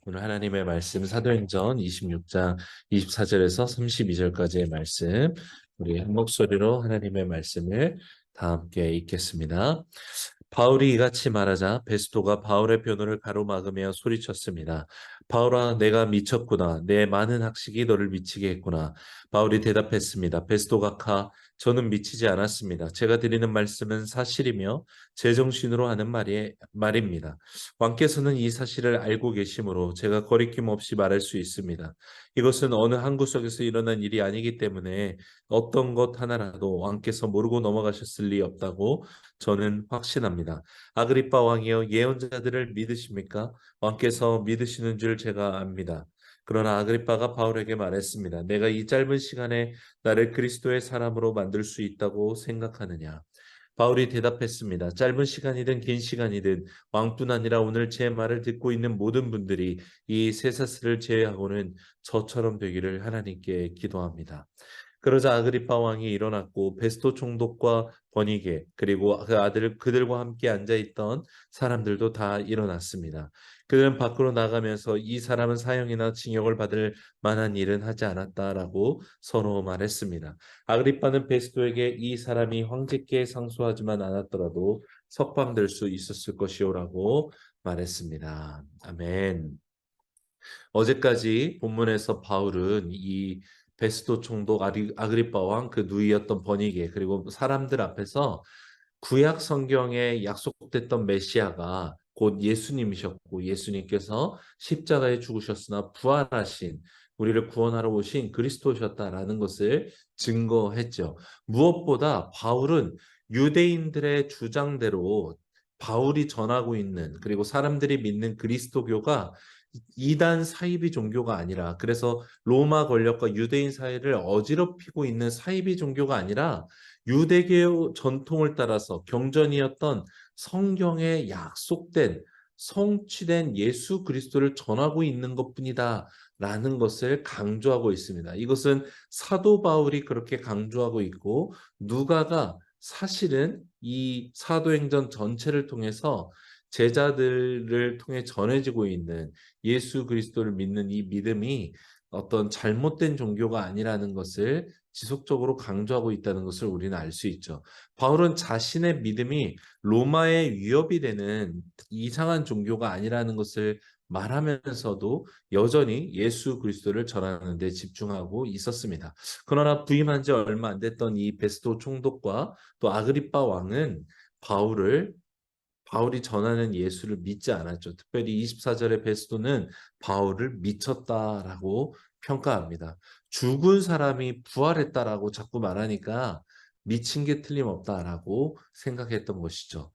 오늘 하나님의 말씀 사도행전 26장 24절에서 32절까지의 말씀, 우리 한 목소리로 하나님의 말씀을 다 함께 읽겠습니다. 바울이 이같이 말하자 베스도가 바울의 변호를 가로막으며 소리쳤습니다. 바울아, 내가 미쳤구나. 내 많은 학식이 너를 미치게 했구나. 바울이 대답했습니다. 베스도 각하, 저는 미치지 않았습니다. 제가 드리는 말씀은 사실이며 제정신으로 하는 말입니다. 왕께서는 이 사실을 알고 계시므로 제가 거리낌 없이 말할 수 있습니다. 이것은 어느 한 구석에서 일어난 일이 아니기 때문에 어떤 것 하나라도 왕께서 모르고 넘어가셨을 리 없다고 저는 확신합니다. 아그리빠 왕이여, 예언자들을 믿으십니까? 왕께서 믿으시는 줄 제가 압니다. 그러나 아그리빠가 바울에게 말했습니다. 내가 이 짧은 시간에 나를 그리스도의 사람으로 만들 수 있다고 생각하느냐? 바울이 대답했습니다. 짧은 시간이든 긴 시간이든 왕뿐 아니라 오늘 제 말을 듣고 있는 모든 분들이 이 쇠사슬을 제외하고는 저처럼 되기를 하나님께 기도합니다. 그러자 아그리파 왕이 일어났고 베스도 총독과 버니게 그리고 그 아들 그들과 함께 앉아 있던 사람들도 다 일어났습니다. 그들은 밖으로 나가면서 이 사람은 사형이나 징역을 받을 만한 일은 하지 않았다라고 서로 말했습니다. 아그리파는 베스도에게 이 사람이 황제께 상소하지만 않았더라도 석방될 수 있었을 것이오라고 말했습니다. 아멘. 어제까지 본문에서 바울은 이 베스도 총독 아그리빠 왕 그 누이였던 버니게 그리고 사람들 앞에서 구약 성경에 약속됐던 메시아가 곧 예수님이셨고 예수님께서 십자가에 죽으셨으나 부활하신 우리를 구원하러 오신 그리스도셨다라는 것을 증거했죠. 무엇보다 바울은 유대인들의 주장대로 바울이 전하고 있는 그리고 사람들이 믿는 그리스도교가 이단 사이비 종교가 아니라 그래서 로마 권력과 유대인 사이를 어지럽히고 있는 사이비 종교가 아니라 유대교 전통을 따라서 경전이었던 성경에 약속된 성취된 예수 그리스도를 전하고 있는 것뿐이다라는 것을 강조하고 있습니다. 이것은 사도 바울이 그렇게 강조하고 있고 누가가 사실은 이 사도행전 전체를 통해서 제자들을 통해 전해지고 있는 예수 그리스도를 믿는 이 믿음이 어떤 잘못된 종교가 아니라는 것을 지속적으로 강조하고 있다는 것을 우리는 알 수 있죠. 바울은 자신의 믿음이 로마의 위협이 되는 이상한 종교가 아니라는 것을 말하면서도 여전히 예수 그리스도를 전하는 데 집중하고 있었습니다. 그러나 부임한 지 얼마 안 됐던 이 베스도 총독과 또 아그리빠 왕은 바울이 전하는 예수를 믿지 않았죠. 특별히 24절의 베스도는 바울을 미쳤다라고 평가합니다. 죽은 사람이 부활했다라고 자꾸 말하니까 미친 게 틀림없다라고 생각했던 것이죠.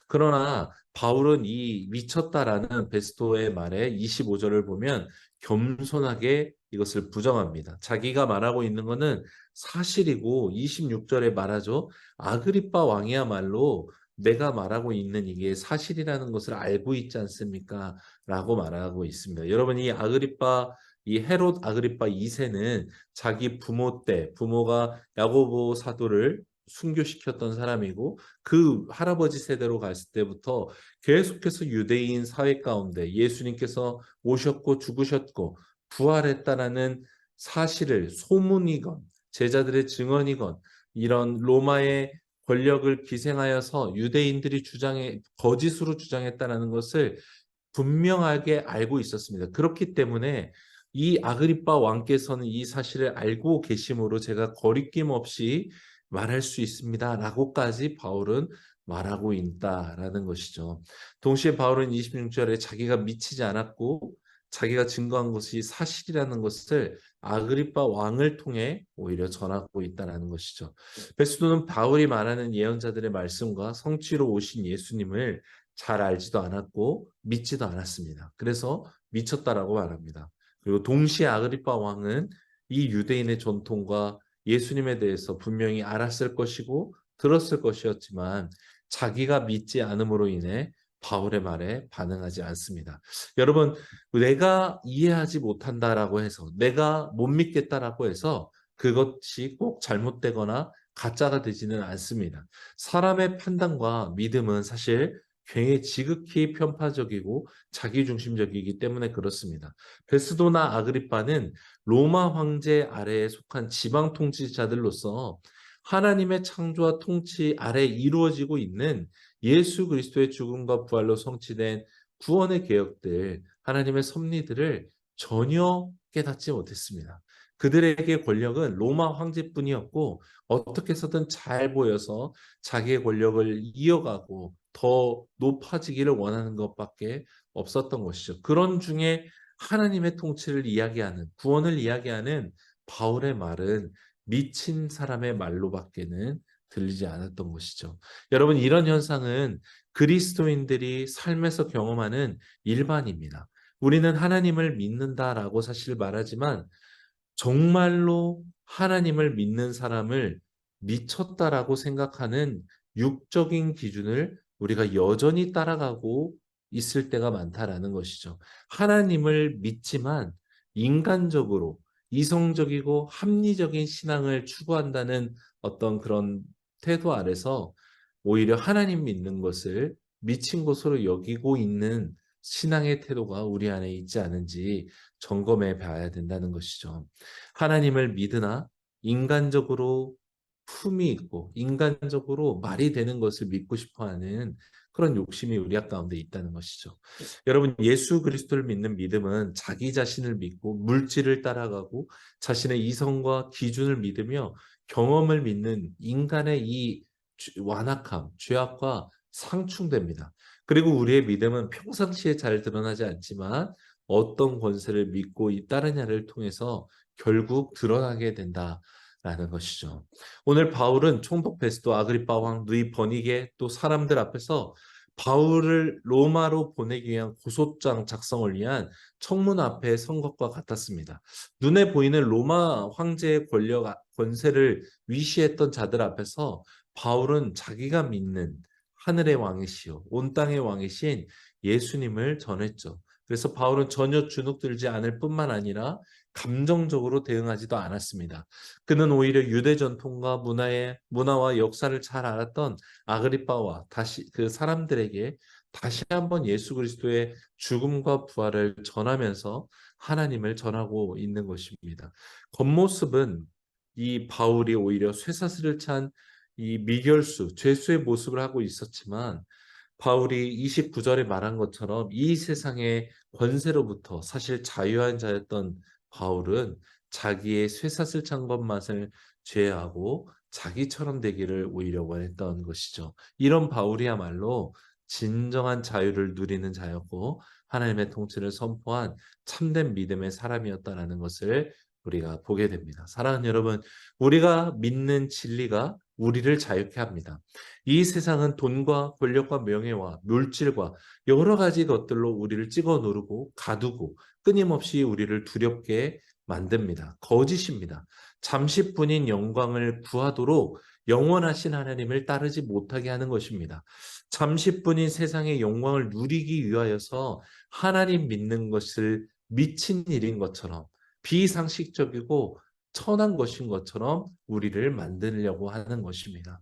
그러나 바울은 이 미쳤다라는 베스도의 말에 25절을 보면 겸손하게 이것을 부정합니다. 자기가 말하고 있는 것은 사실이고 26절에 말하죠. 아그리빠 왕이야말로 내가 말하고 있는 이게 사실이라는 것을 알고 있지 않습니까? 라고 말하고 있습니다. 여러분, 이 헤롯 아그리파 2세는 자기 부모가 야고보 사도를 순교시켰던 사람이고 그 할아버지 세대로 갔을 때부터 계속해서 유대인 사회 가운데 예수님께서 오셨고 죽으셨고 부활했다라는 사실을 소문이건 제자들의 증언이건 이런 로마의 권력을 기생하여서 유대인들이 거짓으로 주장했다는 것을 분명하게 알고 있었습니다. 그렇기 때문에 이 아그리빠 왕께서는 이 사실을 알고 계심으로 제가 거리낌 없이 말할 수 있습니다라고까지 바울은 말하고 있다라는 것이죠. 동시에 바울은 26절에 자기가 미치지 않았고 자기가 증거한 것이 사실이라는 것을 아그리빠 왕을 통해 오히려 전하고 있다라는 것이죠. 베스도는 바울이 말하는 예언자들의 말씀과 성취로 오신 예수님을 잘 알지도 않았고 믿지도 않았습니다. 그래서 미쳤다라고 말합니다. 그리고 동시에 아그리파 왕은 이 유대인의 전통과 예수님에 대해서 분명히 알았을 것이고 들었을 것이었지만 자기가 믿지 않음으로 인해 바울의 말에 반응하지 않습니다. 여러분, 내가 이해하지 못한다라고 해서 내가 못 믿겠다라고 해서 그것이 꼭 잘못되거나 가짜가 되지는 않습니다. 사람의 판단과 믿음은 사실 굉장히 지극히 편파적이고 자기중심적이기 때문에 그렇습니다. 베스도나 아그리빠는 로마 황제 아래에 속한 지방 통치자들로서 하나님의 창조와 통치 아래 이루어지고 있는 예수 그리스도의 죽음과 부활로 성취된 구원의 개혁들, 하나님의 섭리들을 전혀 깨닫지 못했습니다. 그들에게 권력은 로마 황제뿐이었고 어떻게 해서든 잘 보여서 자기의 권력을 이어가고 더 높아지기를 원하는 것밖에 없었던 것이죠. 그런 중에 하나님의 통치를 이야기하는, 구원을 이야기하는 바울의 말은 미친 사람의 말로밖에는 들리지 않았던 것이죠. 여러분, 이런 현상은 그리스도인들이 삶에서 경험하는 일반입니다. 우리는 하나님을 믿는다라고 사실 말하지만 정말로 하나님을 믿는 사람을 미쳤다라고 생각하는 육적인 기준을 우리가 여전히 따라가고 있을 때가 많다라는 것이죠. 하나님을 믿지만 인간적으로 이성적이고 합리적인 신앙을 추구한다는 어떤 그런 태도 아래서 오히려 하나님 믿는 것을 미친 것으로 여기고 있는 신앙의 태도가 우리 안에 있지 않은지 점검해 봐야 된다는 것이죠. 하나님을 믿으나 인간적으로 품이 있고 인간적으로 말이 되는 것을 믿고 싶어 하는 그런 욕심이 우리 가운데 있다는 것이죠. 여러분, 예수 그리스도를 믿는 믿음은 자기 자신을 믿고 물질을 따라가고 자신의 이성과 기준을 믿으며 경험을 믿는 인간의 이 완악함, 죄악과 상충됩니다. 그리고 우리의 믿음은 평상시에 잘 드러나지 않지만 어떤 권세를 믿고 따르냐를 통해서 결국 드러나게 된다라는 것이죠. 오늘 바울은 총독 베스도, 아그리파 왕, 누이 버니게 또 사람들 앞에서 바울을 로마로 보내기 위한 고소장 작성을 위한 청문 앞에 선 것과 같았습니다. 눈에 보이는 로마 황제의 권력, 권세를 위시했던 자들 앞에서 바울은 자기가 믿는 하늘의 왕이시요 온 땅의 왕이신 예수님을 전했죠. 그래서 바울은 전혀 주눅들지 않을 뿐만 아니라 감정적으로 대응하지도 않았습니다. 그는 오히려 유대 전통과 문화와 역사를 잘 알았던 아그리빠와 다시 그 사람들에게 다시 한번 예수 그리스도의 죽음과 부활을 전하면서 하나님을 전하고 있는 것입니다. 겉모습은 이 바울이 오히려 쇠사슬을 찬 이 미결수, 죄수의 모습을 하고 있었지만 바울이 29절에 말한 것처럼 이 세상의 권세로부터 사실 자유한 자였던 바울은 자기의 쇠사슬 찬 것만을 제외하고 자기처럼 되기를 오히려 원했던 것이죠. 이런 바울이야말로 진정한 자유를 누리는 자였고 하나님의 통치를 선포한 참된 믿음의 사람이었다라는 것을 우리가 보게 됩니다. 사랑하는 여러분, 우리가 믿는 진리가 우리를 자유케 합니다. 이 세상은 돈과 권력과 명예와 물질과 여러 가지 것들로 우리를 찍어 누르고 가두고 끊임없이 우리를 두렵게 만듭니다. 거짓입니다. 잠시뿐인 영광을 구하도록 영원하신 하나님을 따르지 못하게 하는 것입니다. 잠시뿐인 세상의 영광을 누리기 위하여서 하나님 믿는 것을 미친 일인 것처럼 비상식적이고 천한 것인 것처럼 우리를 만들려고 하는 것입니다.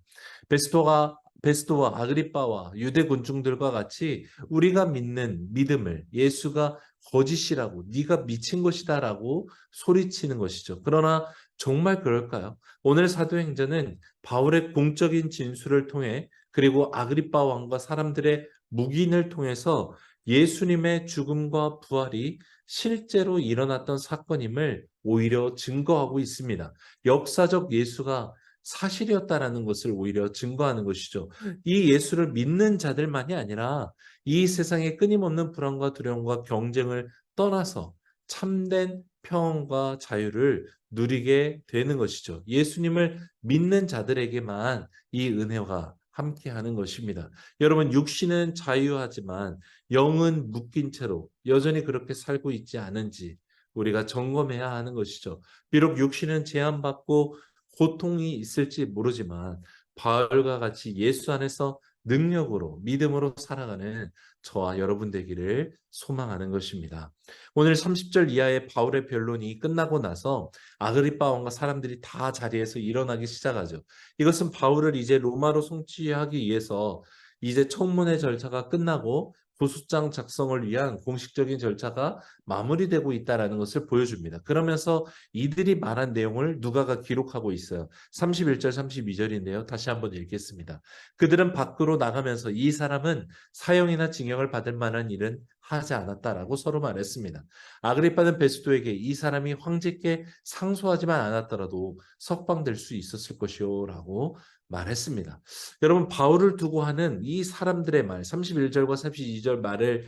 베스도와 아그리빠와 유대 군중들과 같이 우리가 믿는 믿음을 예수가 거짓이라고 네가 미친 것이다라고 소리치는 것이죠. 그러나 정말 그럴까요? 오늘 사도행전은 바울의 공적인 진술을 통해 그리고 아그리빠 왕과 사람들의 묵인을 통해서 예수님의 죽음과 부활이 실제로 일어났던 사건임을 오히려 증거하고 있습니다. 역사적 예수가 사실이었다라는 것을 오히려 증거하는 것이죠. 이 예수를 믿는 자들만이 아니라 이 세상의 끊임없는 불안과 두려움과 경쟁을 떠나서 참된 평안과 자유를 누리게 되는 것이죠. 예수님을 믿는 자들에게만 이 은혜가 함께하는 것입니다. 여러분, 육신은 자유하지만 영은 묶인 채로 여전히 그렇게 살고 있지 않은지 우리가 점검해야 하는 것이죠. 비록 육신은 제한받고 고통이 있을지 모르지만 바울과 같이 예수 안에서 능력으로 믿음으로 살아가는 저와 여러분 되기를 소망하는 것입니다. 오늘 30절 이하의 바울의 변론이 끝나고 나서 아그리빠 왕과 사람들이 다 자리에서 일어나기 시작하죠. 이것은 바울을 이제 로마로 송치하기 위해서 이제 청문회 절차가 끝나고 고소장 작성을 위한 공식적인 절차가 마무리되고 있다라는 것을 보여줍니다. 그러면서 이들이 말한 내용을 누가가 기록하고 있어요. 31절, 32절인데요. 다시 한번 읽겠습니다. 그들은 밖으로 나가면서 이 사람은 사형이나 징역을 받을 만한 일은 하지 않았다라고 서로 말했습니다. 아그리빠는 베스도에게 이 사람이 황제께 상소하지만 않았더라도 석방될 수 있었을 것이요라고 말했습니다. 여러분, 바울을 두고 하는 이 사람들의 말, 31절과 32절 말을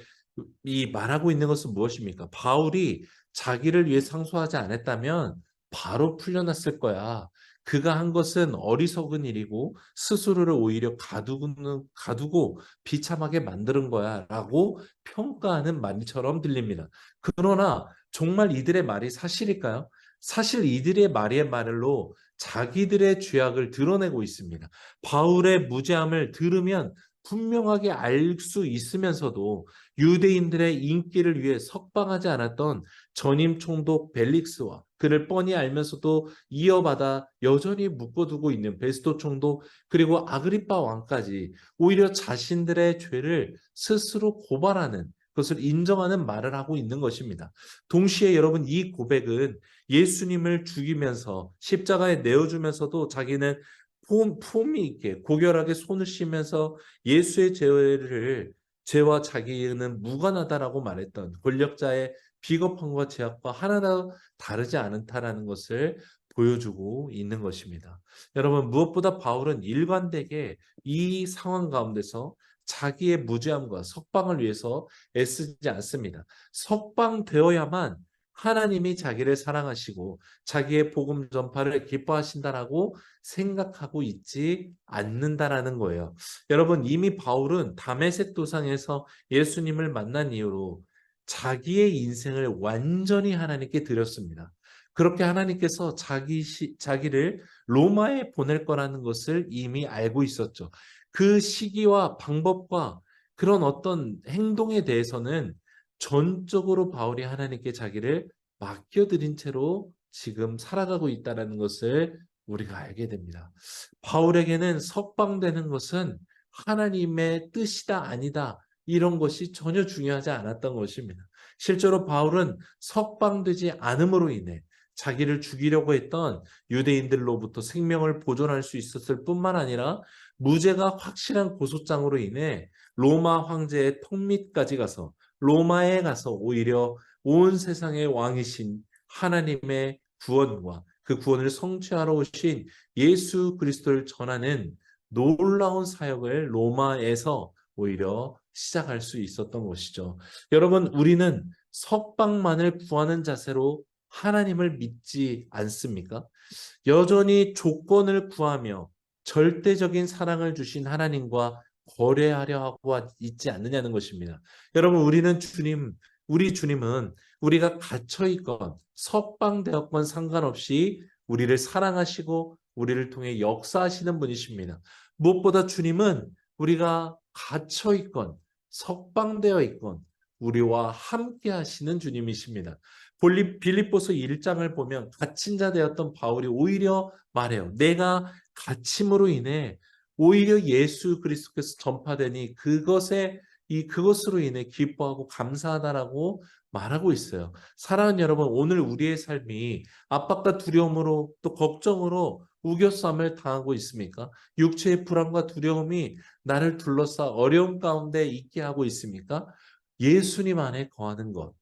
말하고 있는 것은 무엇입니까? 바울이 자기를 위해 상소하지 않았다면 바로 풀려났을 거야. 그가 한 것은 어리석은 일이고 스스로를 오히려 가두고 비참하게 만드는 거야 라고 평가하는 말처럼 들립니다. 그러나 정말 이들의 말이 사실일까요? 사실 이들의 말로 자기들의 죄악을 드러내고 있습니다. 바울의 무죄함을 들으면 분명하게 알 수 있으면서도 유대인들의 인기를 위해 석방하지 않았던 전임 총독 벨릭스와 그를 뻔히 알면서도 이어받아 여전히 묶어두고 있는 베스도 총독 그리고 아그리빠 왕까지 오히려 자신들의 죄를 스스로 고발하는 그것을 인정하는 말을 하고 있는 것입니다. 동시에 여러분 이 고백은 예수님을 죽이면서 십자가에 내어주면서도 자기는 품위 있게 고결하게 손을 씻으면서 예수의 죄와 자기는 무관하다라고 말했던 권력자의 비겁함과 제약과 하나도 다르지 않다라는 것을 보여주고 있는 것입니다. 여러분 무엇보다 바울은 일관되게 이 상황 가운데서 자기의 무죄함과 석방을 위해서 애쓰지 않습니다. 석방되어야만 하나님이 자기를 사랑하시고 자기의 복음 전파를 기뻐하신다라고 생각하고 있지 않는다라는 거예요. 여러분 이미 바울은 다메섹 도상에서 예수님을 만난 이후로 자기의 인생을 완전히 하나님께 드렸습니다. 그렇게 하나님께서 자기를 로마에 보낼 거라는 것을 이미 알고 있었죠. 그 시기와 방법과 그런 어떤 행동에 대해서는 전적으로 바울이 하나님께 자기를 맡겨드린 채로 지금 살아가고 있다는 것을 우리가 알게 됩니다. 바울에게는 석방되는 것은 하나님의 뜻이다 아니다 이런 것이 전혀 중요하지 않았던 것입니다. 실제로 바울은 석방되지 않음으로 인해 자기를 죽이려고 했던 유대인들로부터 생명을 보존할 수 있었을 뿐만 아니라 무죄가 확실한 고소장으로 인해 로마 황제의 턱밑까지 가서 로마에 가서 오히려 온 세상의 왕이신 하나님의 구원과 그 구원을 성취하러 오신 예수 그리스도를 전하는 놀라운 사역을 로마에서 오히려 시작할 수 있었던 것이죠. 여러분, 우리는 석방만을 구하는 자세로 하나님을 믿지 않습니까? 여전히 조건을 구하며 절대적인 사랑을 주신 하나님과 거래하려 하고 있지 않느냐는 것입니다. 여러분, 우리 주님은 우리가 갇혀있건 석방되었건 상관없이 우리를 사랑하시고 우리를 통해 역사하시는 분이십니다. 무엇보다 주님은 우리가 갇혀있건 석방되어 있건 우리와 함께 하시는 주님이십니다. 빌립보서 1장을 보면 갇힌 자 되었던 바울이 오히려 말해요. 내가 갇힘으로 인해 오히려 예수 그리스도께서 전파되니 그것으로 인해 기뻐하고 감사하다라고 말하고 있어요. 사랑하는 여러분, 오늘 우리의 삶이 압박과 두려움으로 또 걱정으로 우겨쌈을 당하고 있습니까? 육체의 불안과 두려움이 나를 둘러싸 어려움 가운데 있게 하고 있습니까? 예수님 안에 거하는 것,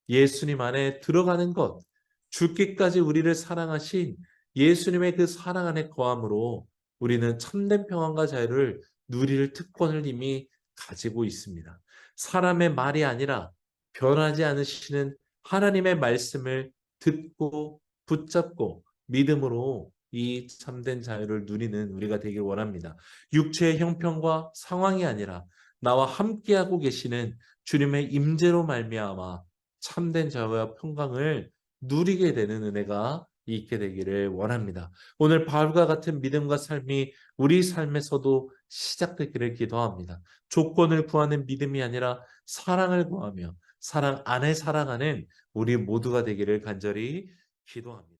예수님 안에 들어가는 것, 죽기까지 우리를 사랑하신 예수님의 그 사랑 안에 거함으로 우리는 참된 평안과 자유를 누릴 특권을 이미 가지고 있습니다. 사람의 말이 아니라 변하지 않으시는 하나님의 말씀을 듣고 붙잡고 믿음으로 이 참된 자유를 누리는 우리가 되길 원합니다. 육체의 형편과 상황이 아니라 나와 함께하고 계시는 주님의 임재로 말미암아 참된 자유와 평강을 누리게 되는 은혜가 있게 되기를 원합니다. 오늘 바울과 같은 믿음과 삶이 우리 삶에서도 시작되기를 기도합니다. 조건을 구하는 믿음이 아니라 사랑을 구하며 사랑 안에 살아가는 우리 모두가 되기를 간절히 기도합니다.